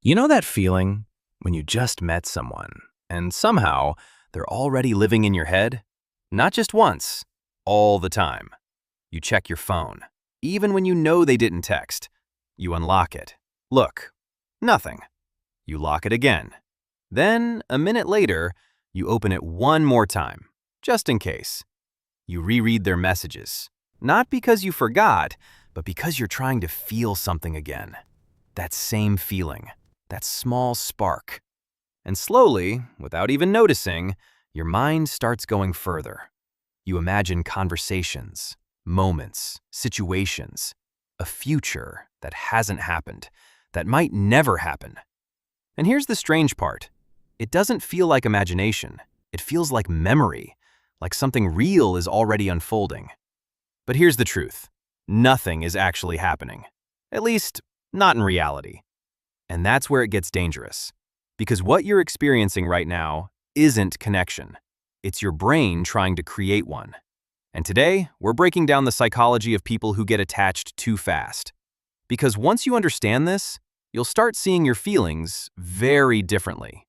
You know that feeling when you just met someone and somehow they're already living in your head? Not just once, all the time. You check your phone, even when you know they didn't text. You unlock it. Look, nothing. You lock it again. Then, a minute later, you open it one more time, just in case. You reread their messages, not because you forgot, but because you're trying to feel something again. That same feeling. That small spark. And slowly, without even noticing, your mind starts going further. You imagine conversations, moments, situations, a future that hasn't happened, that might never happen. And here's the strange part. It doesn't feel like imagination. It feels like memory, like something real is already unfolding. But here's the truth. Nothing is actually happening. At least, not in reality. And that's where it gets dangerous. Because what you're experiencing right now isn't connection. It's your brain trying to create one. And today, we're breaking down the psychology of people who get attached too fast. Because once you understand this, you'll start seeing your feelings very differently.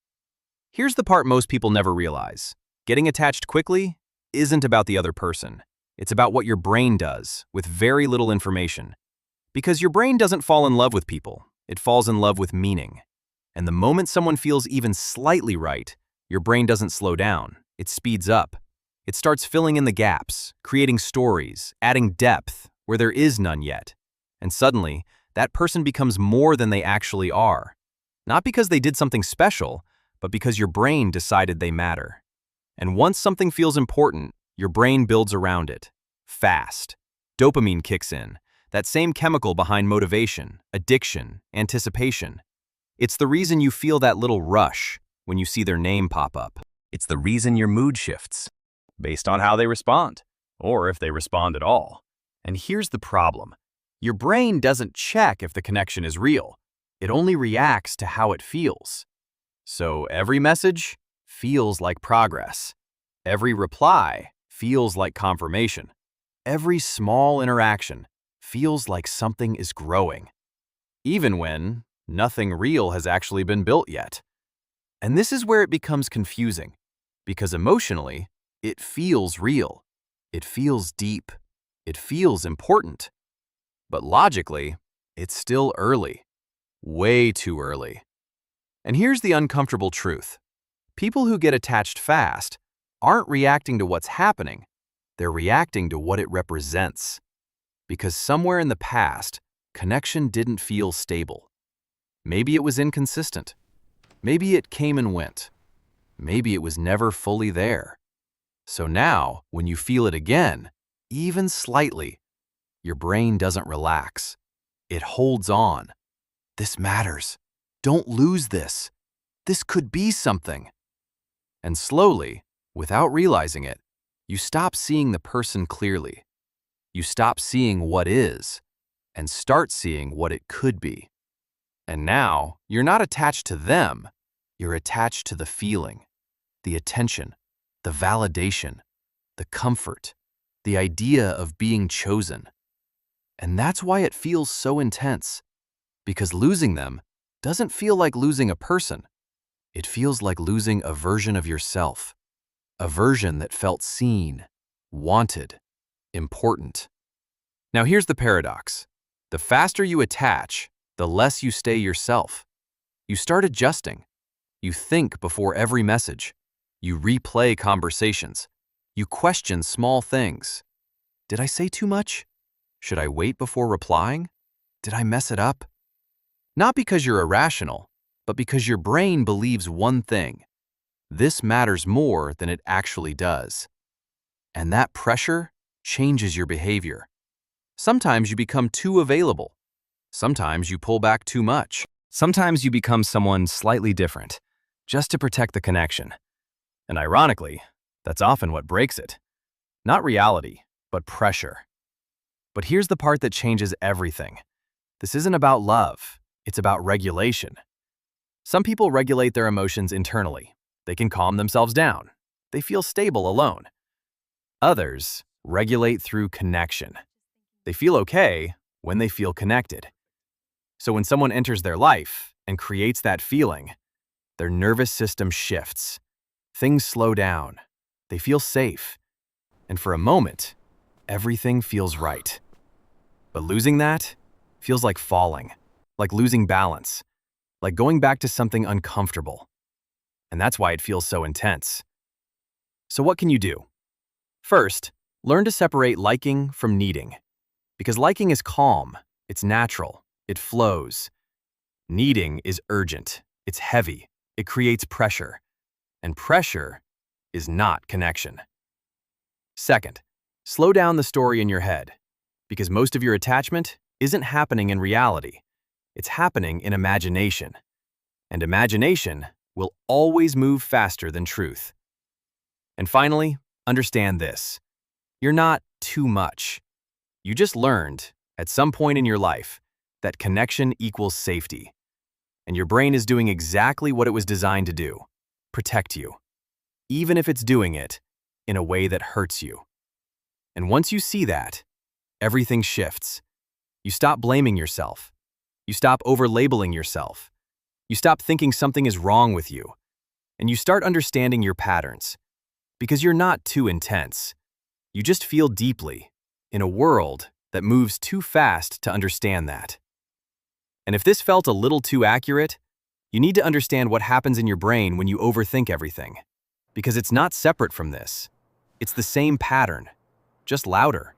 Here's the part most people never realize. Getting attached quickly isn't about the other person. It's about what your brain does with very little information. Because your brain doesn't fall in love with people. It falls in love with meaning. And the moment someone feels even slightly right, your brain doesn't slow down. It speeds up. It starts filling in the gaps, creating stories, adding depth where there is none yet. And suddenly, that person becomes more than they actually are. Not because they did something special, but because your brain decided they matter. And once something feels important, your brain builds around it. Fast. Dopamine kicks in. That same chemical behind motivation, addiction, anticipation. It's the reason you feel that little rush when you see their name pop up. It's the reason your mood shifts, based on how they respond, or if they respond at all. And here's the problem. Your brain doesn't check if the connection is real. It only reacts to how it feels. So every message feels like progress. Every reply feels like confirmation. Every small interaction feels like something is growing, even when nothing real has actually been built yet. And this is where it becomes confusing, because emotionally, it feels real. It feels deep. It feels important. But logically, it's still early. Way too early. And here's the uncomfortable truth. People who get attached fast aren't reacting to what's happening. They're reacting to what it represents. Because somewhere in the past, connection didn't feel stable. Maybe it was inconsistent. Maybe it came and went. Maybe it was never fully there. So now, when you feel it again, even slightly, your brain doesn't relax. It holds on. This matters. Don't lose this. This could be something. And slowly, without realizing it, you stop seeing the person clearly. You stop seeing what is and start seeing what it could be. And now, you're not attached to them. You're attached to the feeling, the attention, the validation, the comfort, the idea of being chosen. And that's why it feels so intense. Because losing them doesn't feel like losing a person. It feels like losing a version of yourself. A version that felt seen, wanted, important. Now here's the paradox. The faster you attach, the less you stay yourself. You start adjusting. You think before every message. You replay conversations. You question small things. Did I say too much? Should I wait before replying? Did I mess it up? Not because you're irrational, but because your brain believes one thing. This matters more than it actually does. And that pressure changes your behavior. Sometimes you become too available. Sometimes you pull back too much. Sometimes you become someone slightly different, just to protect the connection. And ironically, that's often what breaks it. Not reality, but pressure. But here's the part that changes everything. This isn't about love. It's about regulation. Some people regulate their emotions internally. They can calm themselves down. They feel stable alone. Others regulate through connection. They feel okay when they feel connected. So when someone enters their life and creates that feeling, their nervous system shifts. Things slow down. They feel safe. And for a moment, everything feels right. But losing that feels like falling, like losing balance, like going back to something uncomfortable. And that's why it feels so intense. So what can you do? First, learn to separate liking from needing. Because liking is calm, it's natural, it flows. Needing is urgent, it's heavy, it creates pressure. And pressure is not connection. Second, slow down the story in your head. Because most of your attachment isn't happening in reality. It's happening in imagination. And imagination will always move faster than truth. And finally, understand this. You're not too much. You just learned, at some point in your life, that connection equals safety. And your brain is doing exactly what it was designed to do, protect you. Even if it's doing it in a way that hurts you. And once you see that, everything shifts. You stop blaming yourself. You stop over-labeling yourself. You stop thinking something is wrong with you. And you start understanding your patterns. Because you're not too intense. You just feel deeply in a world that moves too fast to understand that. And if this felt a little too accurate, you need to understand what happens in your brain when you overthink everything. Because it's not separate from this. It's the same pattern, just louder.